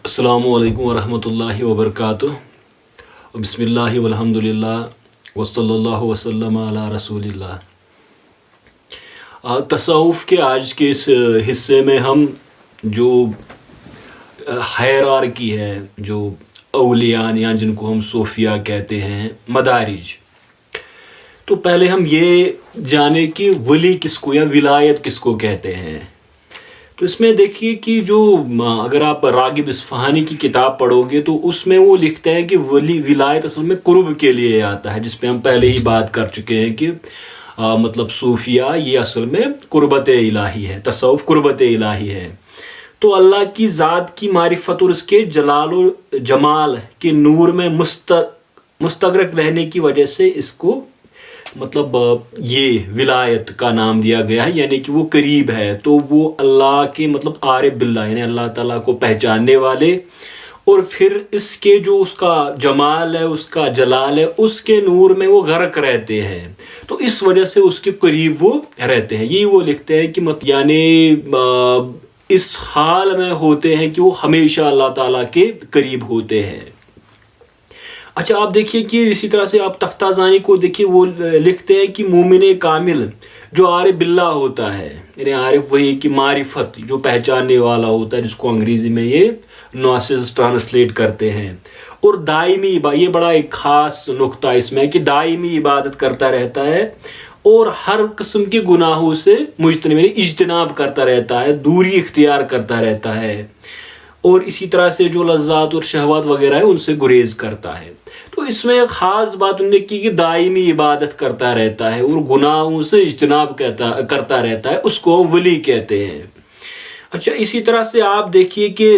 السلام علیکم ورحمۃ اللہ وبرکاتہ. بسم اللہ والحمد للہ وصلی اللہ وسلم علی رسول اللہ. تصوف کے آج کے اس حصے میں ہم جو ہائرارکی ہے، جو اولیاء یا جن کو ہم صوفیہ کہتے ہیں، مدارج، تو پہلے ہم یہ جانیں کہ ولی کس کو یا ولایت کس کو کہتے ہیں. تو اس میں دیکھیے کہ جو اگر آپ راغب اصفہانی کی کتاب پڑھو گے تو اس میں وہ لکھتے ہیں کہ ولایت اصل میں قرب کے لیے آتا ہے، جس پہ ہم پہلے ہی بات کر چکے ہیں کہ مطلب صوفیہ یہ اصل میں قربت الہی ہے، تصوف قربت الہی ہے. تو اللہ کی ذات کی معرفت اور اس کے جلال و جمال کے نور میں مستغرق رہنے کی وجہ سے اس کو مطلب یہ ولایت کا نام دیا گیا ہے، یعنی کہ وہ قریب ہے. تو وہ اللہ کے مطلب عارف باللہ، یعنی اللہ تعالیٰ کو پہچاننے والے، اور پھر اس کے جو اس کا جمال ہے، اس کا جلال ہے، اس کے نور میں وہ غرق رہتے ہیں. تو اس وجہ سے اس کے قریب وہ رہتے ہیں. یہی وہ لکھتے ہیں کہ یعنی اس حال میں ہوتے ہیں کہ وہ ہمیشہ اللہ تعالیٰ کے قریب ہوتے ہیں. اچھا، آپ دیکھیے کہ اسی طرح سے آپ تفتازانی کو دیکھیے، وہ لکھتے ہیں کہ مومن کامل جو عارف باللہ ہوتا ہے، یعنی عارف وہی کہ معرفت جو پہچاننے والا ہوتا ہے، جس کو انگریزی میں یہ نوسز ٹرانسلیٹ کرتے ہیں، اور دائمی یہ بڑا ایک خاص نقطہ اس میں ہے کہ دائمی عبادت کرتا رہتا ہے اور ہر قسم کے گناہوں سے مجتنب، یعنی اجتناب کرتا رہتا ہے، دوری اختیار کرتا رہتا ہے، اور اسی طرح سے جو لذات اور شہوات وغیرہ ہے ان سے گریز کرتا ہے. تو اس میں ایک خاص بات انہوں نے کی کہ دائمی عبادت کرتا رہتا ہے اور گناہوں سے اجتناب کرتا رہتا ہے، اس کو ولی کہتے ہیں. اچھا، اسی طرح سے آپ دیکھیے کہ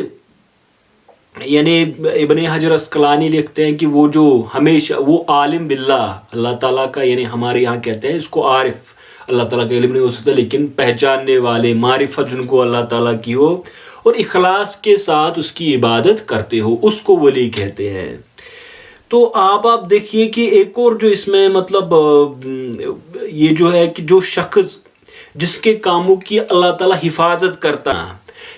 یعنی ابن حجر اسقلانی لکھتے ہیں کہ وہ جو ہمیشہ وہ عالم باللہ، اللہ تعالیٰ کا، یعنی ہمارے یہاں کہتے ہیں اس کو عارف، اللہ تعالیٰ کا علم نہیں ہو سکتا لیکن پہچاننے والے، معرفت جن کو اللہ تعالیٰ کی ہو اور اخلاص کے ساتھ اس کی عبادت کرتے ہو، اس کو ولی کہتے ہیں. تو آپ دیکھیے کہ ایک اور جو اس میں مطلب یہ جو ہے کہ جو شخص جس کے کاموں کی اللہ تعالیٰ حفاظت کرتا ہے،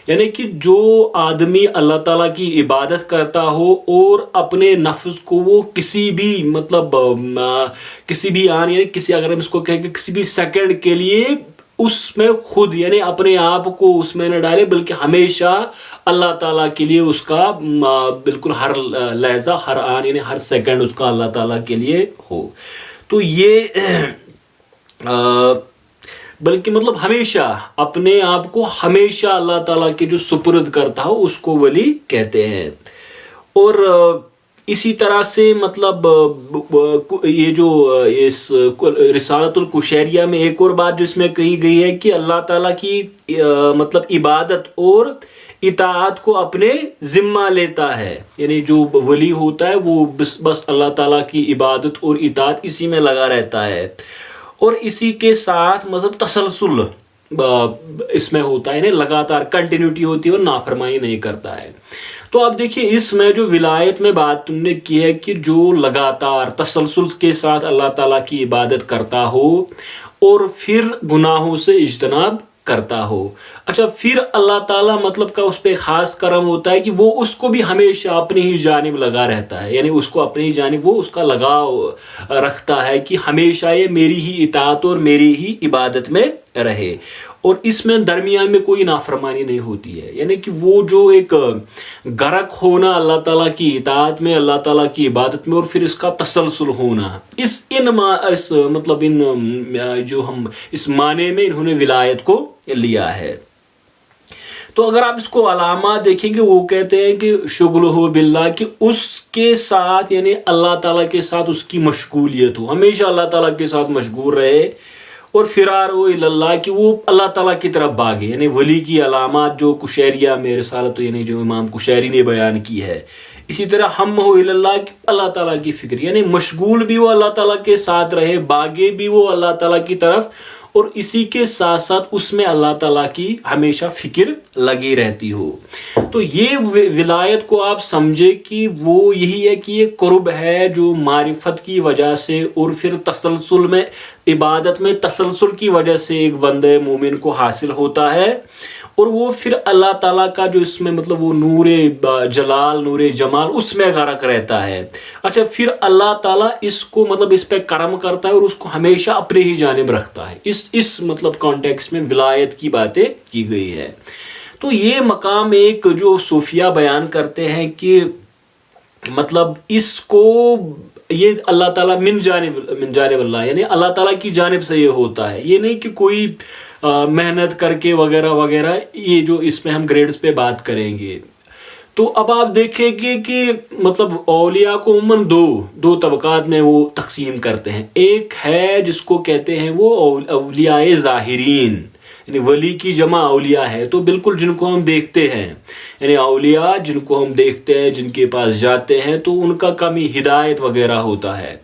یعنی کہ جو آدمی اللہ تعالیٰ کی عبادت کرتا ہو اور اپنے نفس کو وہ کسی بھی مطلب کسی بھی آن، یعنی کسی، اگر ہم اس کو کہیں کہ کسی بھی سیکنڈ کے لیے اس میں خود یعنی اپنے آپ کو اس میں نہ ڈالے، بلکہ ہمیشہ اللہ تعالیٰ کے لیے اس کا بالکل ہر لحظہ، ہر آن، یعنی ہر سیکنڈ اس کا اللہ تعالیٰ کے لیے ہو. تو یہ بلکہ مطلب ہمیشہ اپنے آپ کو ہمیشہ اللہ تعالیٰ کے جو سپرد کرتا ہو اس کو ولی کہتے ہیں. اور اسی طرح سے مطلب یہ جو اس رسالۃ القشیریہ میں ایک اور بات جو اس میں کہی گئی ہے کہ اللہ تعالیٰ کی مطلب عبادت اور اطاعت کو اپنے ذمہ لیتا ہے، یعنی جو ولی ہوتا ہے وہ بس اللہ تعالیٰ کی عبادت اور اطاعت اسی میں لگا رہتا ہے، اور اسی کے ساتھ مطلب تسلسل اس میں ہوتا ہے، یعنی لگاتار کنٹینیوٹی ہوتی ہے اور نافرمانی نہیں کرتا ہے. تو آپ دیکھیے اس میں جو ولایت میں بات تم نے کی ہے کہ جو لگاتار تسلسل کے ساتھ اللہ تعالیٰ کی عبادت کرتا ہو اور پھر گناہوں سے اجتناب کرتا ہو. اچھا، پھر اللہ تعالیٰ مطلب کا اس پہ خاص کرم ہوتا ہے کہ وہ اس کو بھی ہمیشہ اپنی ہی جانب لگا رہتا ہے، یعنی اس کو اپنی ہی جانب وہ اس کا لگاؤ رکھتا ہے کہ ہمیشہ یہ میری ہی اطاعت اور میری ہی عبادت میں رہے، اور اس میں درمیان میں کوئی نافرمانی نہیں ہوتی ہے. یعنی کہ وہ جو ایک غرق ہونا اللہ تعالیٰ کی اطاعت میں، اللہ تعالیٰ کی عبادت میں، اور پھر اس کا تسلسل ہونا، اس مطلب جو ہم اس معنی میں انہوں نے ولایت کو لیا ہے. تو اگر آپ اس کو علامات دیکھیں گے، وہ کہتے ہیں کہ شغلہ باللہ، کہ اس کے ساتھ یعنی اللہ تعالیٰ کے ساتھ اس کی مشغولیت ہو، ہمیشہ اللہ تعالیٰ کے ساتھ مشغول رہے، اور فرار ہو اللہ، کہ وہ اللہ تعالیٰ کی طرف بھاگے. یعنی ولی کی علامات جو قشیریہ میں رسالت، یعنی جو امام قشیری نے بیان کی ہے. اسی طرح ہم ہو اللہ، اللہ تعالیٰ کی فکر، یعنی مشغول بھی وہ اللہ تعالیٰ کے ساتھ رہے، بھاگے بھی وہ اللہ تعالیٰ کی طرف، اور اسی کے ساتھ ساتھ اس میں اللہ تعالیٰ کی ہمیشہ فکر لگی رہتی ہو. تو یہ ولایت کو آپ سمجھے کہ وہ یہی ہے کہ یہ قرب ہے جو معرفت کی وجہ سے اور پھر تسلسل میں، عبادت میں تسلسل کی وجہ سے ایک بندے مومن کو حاصل ہوتا ہے، اور وہ پھر اللہ تعالیٰ کا جو اس میں مطلب وہ نور جلال نور جمال اس میں غرق رہتا ہے. اچھا پھر اللہ تعالیٰ اس کو مطلب اس پہ کرم کرتا ہے اور اس کو ہمیشہ اپنے ہی جانب رکھتا ہے. اس مطلب کانٹیکس میں ولایت کی باتیں کی گئی ہے. تو یہ مقام ایک جو صوفیہ بیان کرتے ہیں کہ مطلب اس کو یہ اللہ تعالیٰ من جانب اللہ یعنی اللہ تعالیٰ کی جانب سے یہ ہوتا ہے. یہ نہیں کہ کوئی محنت کر کے وغیرہ وغیرہ، یہ جو اس میں ہم گریڈز پہ بات کریں گے. تو اب آپ دیکھیں گے کہ مطلب اولیاء کو عموماً دو طبقات میں وہ تقسیم کرتے ہیں. ایک ہے جس کو کہتے ہیں وہ اولیاء ظاہرین، یعنی ولی کی جمع اولیاء ہے، تو بالکل جن کو ہم دیکھتے ہیں، یعنی اولیاء جن کو ہم دیکھتے ہیں، جن کے پاس جاتے ہیں تو ان کا کمی ہدایت وغیرہ ہوتا ہے.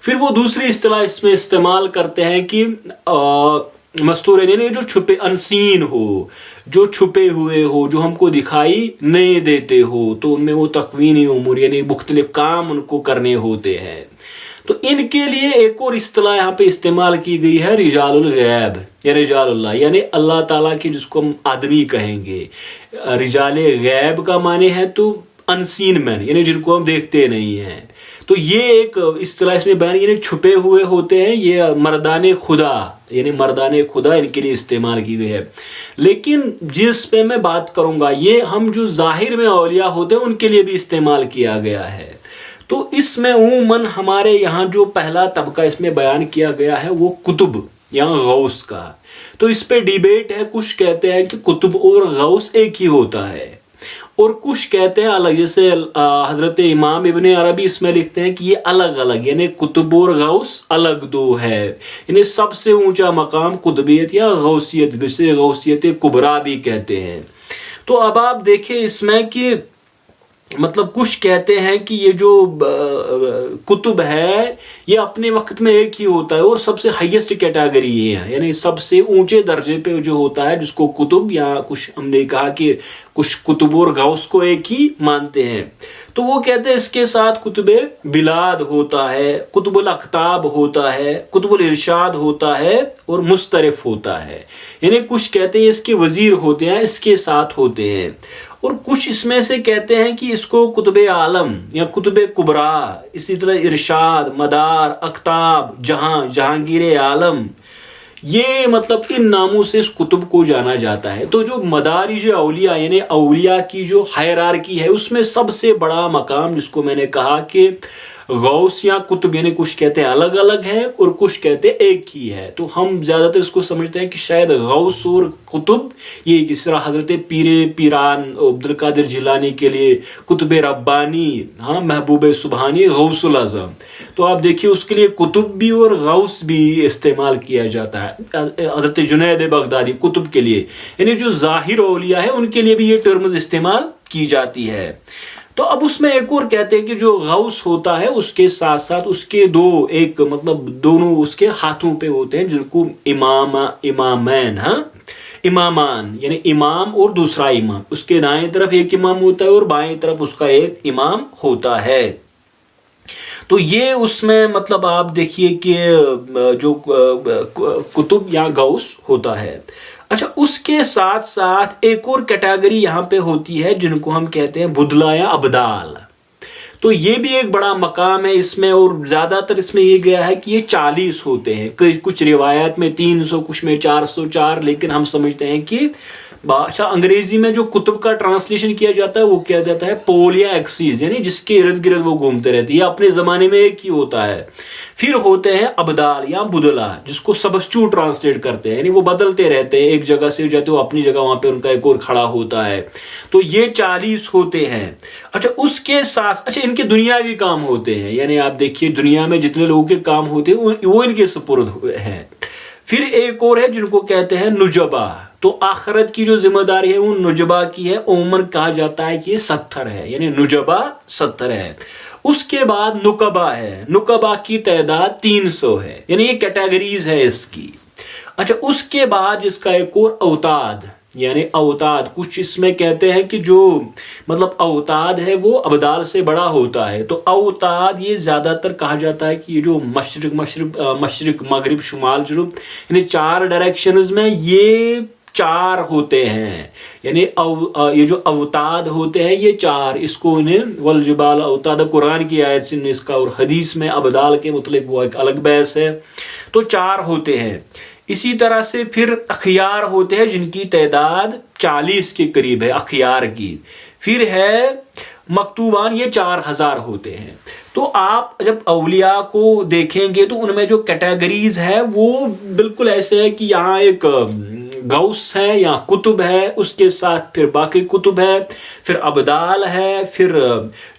پھر وہ دوسری اصطلاح اس میں استعمال کرتے ہیں کہ مستور، یعنی جو چھپے انسین ہو، جو چھپے ہوئے ہو، جو ہم کو دکھائی نہیں دیتے ہو، تو ان میں وہ تکوینی امور یعنی مختلف کام ان کو کرنے ہوتے ہیں. تو ان کے لیے ایک اور اصطلاح یہاں پہ استعمال کی گئی ہے رجال الغیب یا رجال اللہ، یعنی اللہ تعالیٰ کے جس کو ہم آدمی کہیں گے. رجال غیب کا معنی ہے تو انسین مین، یعنی جن کو ہم دیکھتے نہیں ہیں. تو یہ ایک اصطلاح اس میں بیان یعنی چھپے ہوئے ہوتے ہیں. یہ مردان خدا یعنی مردان خدا ان کے لیے استعمال کی گئی ہے. لیکن جس پہ میں بات کروں گا یہ ہم جو ظاہر میں اولیاء ہوتے ہیں ان کے لیے بھی استعمال کیا گیا ہے. تو اس میں عموماً ہمارے یہاں جو پہلا طبقہ اس میں بیان کیا گیا ہے وہ قطب یا غوث کا. تو اس پہ ڈیبیٹ ہے. کچھ کہتے ہیں کہ قطب اور غوث ایک ہی ہوتا ہے، اور کچھ کہتے ہیں الگ، جیسے حضرت امام ابن عربی اس میں لکھتے ہیں کہ یہ الگ الگ، یعنی قطب اور غوث الگ دو ہے. یعنی سب سے اونچا مقام قطبیت یا غوثیت، جسے غوثیت کبریٰ بھی کہتے ہیں. تو اب آپ دیکھیں اس میں کہ مطلب کچھ کہتے ہیں کہ یہ جو قطب ہے یہ اپنے وقت میں ایک ہی ہوتا ہے اور سب سے ہائیسٹ کیٹیگری یہ ہے، یعنی سب سے اونچے درجے پہ جو ہوتا ہے جس کو قطب، یا کچھ ہم نے کہا کہ کچھ قطب اور غوث کو ایک ہی مانتے ہیں. تو وہ کہتے ہیں اس کے ساتھ قطب بلاد ہوتا ہے، قطب الاقطاب ہوتا ہے، قطب الارشاد ہوتا ہے اور مسترف ہوتا ہے. یعنی کچھ کہتے ہیں اس کے وزیر ہوتے ہیں، اس کے ساتھ ہوتے ہیں. اور کچھ اس میں سے کہتے ہیں کہ اس کو قطب عالم یا قطب کبریٰ، اسی طرح ارشاد، مدار، اقطاب، جہانگیر عالم، یہ مطلب ان ناموں سے اس قطب کو جانا جاتا ہے. تو جو مدارج اولیاء یعنی اولیاء کی جو ہائرارکی ہے اس میں سب سے بڑا مقام جس کو میں نے کہا کہ غوث یا قطب، یعنی کچھ کہتے ہیں الگ الگ ہے اور کچھ کہتے ہیں ایک ہی ہے. تو ہم زیادہ تر اس کو سمجھتے ہیں کہ شاید غوث اور قطب یہ کس طرح حضرت پیران عبد القادر جیلانی کے لیے قطب ربانی، محبوب سبحانی، غوث الاعظم. تو آپ دیکھیے اس کے لیے قطب بھی اور غوث بھی استعمال کیا جاتا ہے. حضرت جنید بغدادی قطب کے لیے، یعنی جو ظاہر اولیاء ہے ان کے لیے بھی یہ ٹرمز استعمال کی جاتی ہے. تو اب اس میں ایک اور کہتے ہیں کہ جو غوث ہوتا ہے اس کے ساتھ ساتھ اس کے ایک مطلب دونوں اس کے ہاتھوں پہ ہوتے ہیں جن کو امامان امامان یعنی امام اور دوسرا امام. اس کے دائیں طرف ایک امام ہوتا ہے اور بائیں طرف اس کا ایک امام ہوتا ہے. تو یہ اس میں مطلب آپ دیکھیے کہ جو قطب یا غوث ہوتا ہے. اچھا اس کے ساتھ ساتھ ایک اور کیٹیگری یہاں پہ ہوتی ہے جن کو ہم کہتے ہیں بدلا یا ابدال. تو یہ بھی ایک بڑا مقام ہے اس میں، اور زیادہ تر اس میں یہ گیا ہے کہ یہ 40 ہوتے ہیں. کچھ روایات میں 300، کچھ میں 404، لیکن ہم سمجھتے ہیں کہ اچھا انگریزی میں جو قطب کا ٹرانسلیشن کیا جاتا ہے وہ کیا جاتا ہے پول یا ایکسیز، یعنی جس کے ارد گرد وہ گھومتے رہتے ہیں. یہ اپنے زمانے میں ایک ہی ہوتا ہے. پھر ہوتے ہیں ابدال یا بدلا جس کو سبسٹیوٹ ٹرانسلیٹ کرتے ہیں، یعنی وہ بدلتے رہتے ہیں، ایک جگہ سے جاتے وہ اپنی جگہ وہاں پہ ان کا ایک اور کھڑا ہوتا ہے. تو یہ 40 ہوتے ہیں. اچھا اس کے ساتھ ان کے دنیاوی کام ہوتے ہیں، یعنی آپ دیکھیے دنیا میں جتنے لوگوں کے کام ہوتے ہیں وہ ان کے سپرد ہیں. پھر ایک اور ہے جن کو کہتے ہیں نجبا. تو آخرت کی جو ذمہ داری ہے وہ نجبا کی ہے. عموماً کہا جاتا ہے کہ یہ 70 ہے، یعنی نجبا 70 ہے. اس کے بعد نقبہ ہے. نقبہ کی تعداد 300 ہے، یعنی یہ کیٹیگریز ہے اس کی. اچھا اس کے بعد جس کا ایک اور اوتاد، یعنی اوتاد کچھ اس میں کہتے ہیں کہ جو مطلب اوتاد ہے وہ ابدال سے بڑا ہوتا ہے. تو اوتاد یہ زیادہ تر کہا جاتا ہے کہ یہ جو مشرق مغرب شمال جنوب، یعنی 4 ڈائریکشنز میں یہ چار ہوتے ہیں، یعنی یہ جو اوتاد ہوتے ہیں یہ چار، اس کو انہیں والجبال اوتاد قرآن کی آیت سے اس کا، اور حدیث میں ابدال کے متعلق وہ ایک الگ بحث ہے، تو چار ہوتے ہیں۔ اسی طرح سے پھر اخیار ہوتے ہیں جن کی تعداد 40 کے قریب ہے اخیار کی، پھر ہے مکتوبان، یہ 4000 ہوتے ہیں۔ تو آپ جب اولیاء کو دیکھیں گے تو ان میں جو کیٹیگریز ہے وہ بالکل ایسے ہے کہ یہاں ایک غوث ہے یا کتب ہے، اس کے ساتھ پھر باقی کتب ہے، پھر ابدال ہے، پھر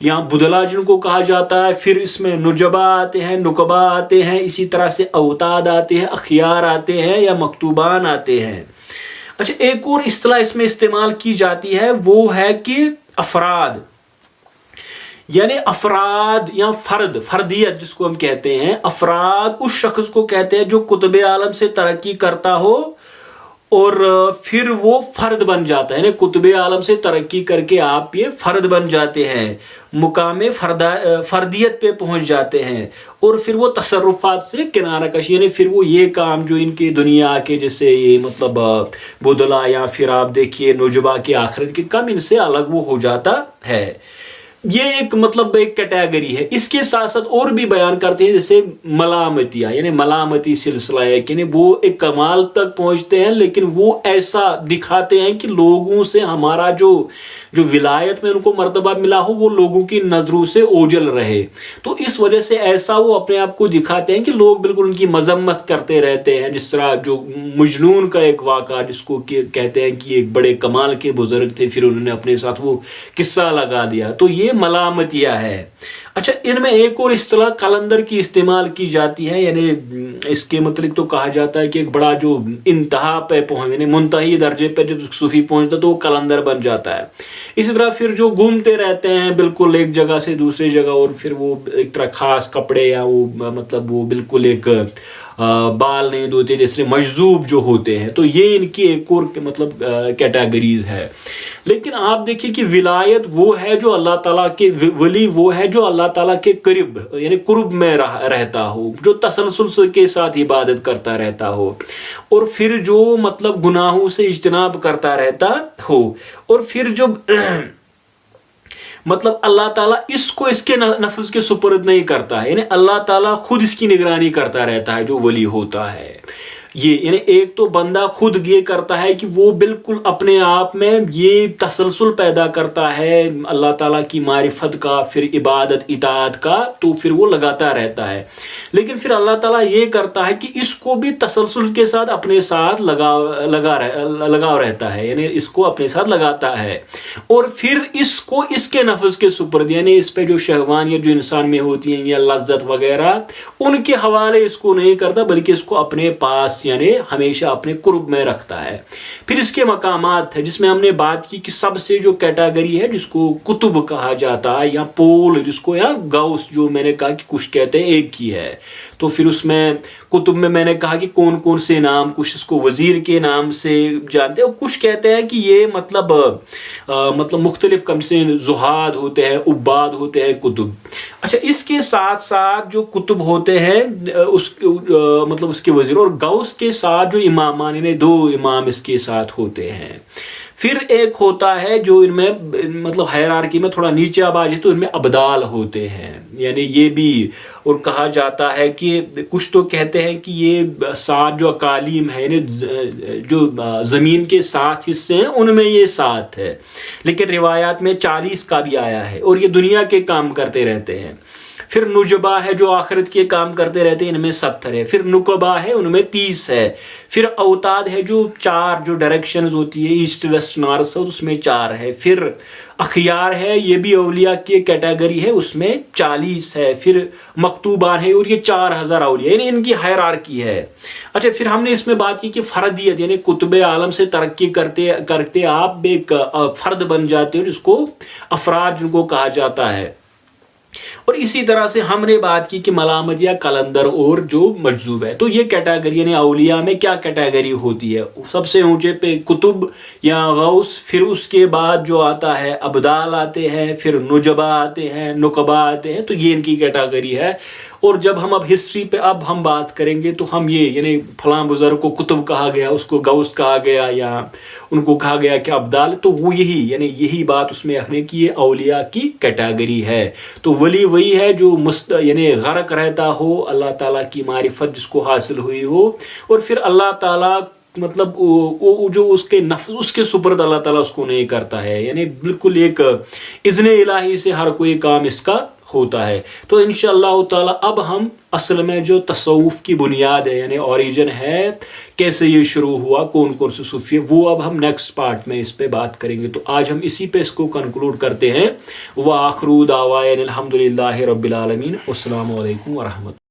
یہاں بدلا جن کو کہا جاتا ہے، پھر اس میں نجبا آتے ہیں، نقبا آتے ہیں، اسی طرح سے اوتاد آتے ہیں، اخیار آتے ہیں یا مکتوبان آتے ہیں۔ اچھا، ایک اور اصطلاح اس میں استعمال کی جاتی ہے، وہ ہے کہ افراد، یعنی افراد یا فردیت جس کو ہم کہتے ہیں، افراد اس شخص کو کہتے ہیں جو قطب عالم سے ترقی کرتا ہو اور پھر وہ فرد بن جاتا ہے، یعنی قطب عالم سے ترقی کر کے آپ یہ فرد بن جاتے ہیں، مقام فردیت پہ پہنچ جاتے ہیں، اور پھر وہ تصرفات سے کنارہ کشی، یعنی پھر وہ یہ کام جو ان کی دنیا کے جیسے یہ مطلب بدلا یا پھر آپ دیکھیے نجبا کی آخرت کے کام، ان سے الگ وہ ہو جاتا ہے۔ یہ ایک مطلب ایک کیٹیگری ہے۔ اس کے ساتھ ساتھ اور بھی بیان کرتے ہیں جیسے ملامتیہ، یعنی ملامتی سلسلہ ہے، یعنی وہ ایک کمال تک پہنچتے ہیں لیکن وہ ایسا دکھاتے ہیں کہ لوگوں سے ہمارا جو ولایت میں ان کو مرتبہ ملا ہو وہ لوگوں کی نظروں سے اوجھل رہے، تو اس وجہ سے ایسا وہ اپنے آپ کو دکھاتے ہیں کہ لوگ بالکل ان کی مذمت کرتے رہتے ہیں۔ جس طرح جو مجنون کا ایک واقعہ جس کو کہتے ہیں کہ ایک بڑے کمال کے بزرگ تھے، پھر انہوں نے اپنے ساتھ وہ قصہ لگا دیا، تو یہ ملامتیہ ہے۔ اچھا، ان میں ایک اور اصطلاح قلندر کی استعمال کی جاتی ہے، یعنی اس کے متعلق تو کہا جاتا ہے کہ ایک بڑا جو انتہا پہ یعنی منتہی درجے پہ جب صوفی پہنچتا تو وہ قلندر بن جاتا ہے۔ اسی طرح پھر جو گھومتے رہتے ہیں بالکل ایک جگہ سے دوسری جگہ، اور پھر وہ ایک طرح خاص کپڑے یا وہ مطلب وہ بالکل ایک بال نہیں دھوتے، جیسے مجذوب جو ہوتے ہیں، تو یہ ان کی ایک اور مطلب کیٹیگریز ہے۔ لیکن آپ دیکھیں کہ ولایت وہ ہے جو اللہ تعالیٰ کے، ولی وہ ہے جو اللہ تعالیٰ کے قرب یعنی قرب میں رہتا ہو، جو تسلسل کے ساتھ عبادت کرتا رہتا ہو، اور پھر جو مطلب گناہوں سے اجتناب کرتا رہتا ہو، اور پھر جو مطلب اللہ تعالیٰ اس کو اس کے نفس کے سپرد نہیں کرتا ہے، یعنی اللہ تعالیٰ خود اس کی نگرانی کرتا رہتا ہے جو ولی ہوتا ہے۔ یہ یعنی ایک تو بندہ خود یہ کرتا ہے کہ وہ بالکل اپنے آپ میں یہ تسلسل پیدا کرتا ہے اللہ تعالیٰ کی معرفت کا، پھر عبادت اطاعت کا، تو پھر وہ لگاتا رہتا ہے۔ لیکن پھر اللہ تعالیٰ یہ کرتا ہے کہ اس کو بھی تسلسل کے ساتھ اپنے ساتھ لگاؤ رہتا ہے، یعنی اس کو اپنے ساتھ لگاتا ہے، اور پھر اس کو اس کے نفس کے سپرد، یعنی اس پہ جو شہوانیت جو انسان میں ہوتی ہیں یا لذت وغیرہ، ان کے حوالے اس کو نہیں کرتا، بلکہ اس کو اپنے پاس یعنی ہمیشہ اپنے قرب میں رکھتا ہے۔ پھر اس کے مقامات ہے جس میں ہم نے بات کی کہ سب سے جو کیٹیگری ہے جس کو کتب کہا جاتا ہے یا پول جس کو، یا غوث جو میں نے کہا کہ کچھ کہتے ہیں ایک ہی ہے، تو پھر اس میں کتب میں نے کہا کہ کون کون سے نام، کچھ اس کو وزیر کے نام سے جانتے ہیں، اور کچھ کہتے ہیں کہ یہ مطلب مختلف کم سے زہاد ہوتے ہیں، عباد ہوتے ہیں کتب۔ اچھا، اس کے ساتھ ساتھ جو کتب ہوتے ہیں اس کے وزیر، اور غوث کے ساتھ جو امامان یعنی 2 امام اس کے ساتھ ہوتے ہیں۔ پھر ایک ہوتا ہے جو ان میں مطلب ہائرارکی میں تھوڑا نیچے آ جائے تو ان میں ابدال ہوتے ہیں، یعنی یہ بھی، اور کہا جاتا ہے کہ کچھ تو کہتے ہیں کہ یہ 7 جو اقالیم ہیں، یعنی جو زمین کے 7 حصے ہیں ان میں یہ 7 ہے، لیکن روایات میں 40 کا بھی آیا ہے، اور یہ دنیا کے کام کرتے رہتے ہیں۔ پھر نجبا ہے جو آخرت کے کام کرتے رہتے ہیں، ان میں 70 ہے۔ پھر نقبا ہے، ان میں 30 ہے۔ پھر اوتاد ہے جو 4 جو ڈائریکشنز ہوتی ہے، ایسٹ ویسٹ نارتھ ساؤتھ، اس میں 4 ہے۔ پھر اخیار ہے، یہ بھی اولیاء کی کیٹیگری ہے، اس میں 40 ہے۔ پھر مکتوبان ہے، اور یہ 4000 اولیاء، یعنی ان کی ہائرارکی ہے۔ اچھا، پھر ہم نے اس میں بات کی کہ فردیت یعنی قطب عالم سے ترقی کرتے آپ ایک فرد بن جاتے ہو، جس کو افراد جن کو کہا جاتا ہے۔ اور اسی طرح سے ہم نے بات کی کہ ملامت یا قلندر اور جو مجذوب ہے، تو یہ کیٹیگری یعنی اولیاء میں کیا کیٹیگری ہوتی ہے؟ سب سے اونچے پہ کتب یا غوث، پھر اس کے بعد جو آتا ہے ابدال آتے ہیں، پھر نجبا آتے ہیں، نقبا آتے ہیں، تو یہ ان کی کیٹیگری ہے۔ اور جب ہم اب ہسٹری پہ اب ہم بات کریں گے تو ہم یہ یعنی فلاں بزرگ کو قطب کہا گیا، اس کو غوث کہا گیا، یا ان کو کہا گیا کہ ابدال، تو وہ یہی بات اس میں رکھنے کی یہ اولیاء کی کیٹیگری ہے۔ تو ولی وہی ہے جو یعنی غرق رہتا ہو اللہ تعالیٰ کی معرفت جس کو حاصل ہوئی ہو، اور پھر اللہ تعالیٰ مطلب جو اس کے نفس اس کے سپرد اللہ تعالیٰ اس کو نہیں کرتا ہے، یعنی بالکل ایک اذن الہی سے ہر کوئی کام اس کا ہوتا ہے۔ تو انشاءاللہ تعالیٰ اب ہم اصل میں جو تصوف کی بنیاد ہے یعنی اوریجن ہے، کیسے یہ شروع ہوا، کون کون سے صوفی، وہ اب ہم نیکسٹ پارٹ میں اس پہ بات کریں گے۔ تو آج ہم اسی پہ اس کو کنکلوڈ کرتے ہیں۔ وآخر دعوانا الحمدللہ رب العالمین۔ السلام علیکم ورحمۃ اللہ۔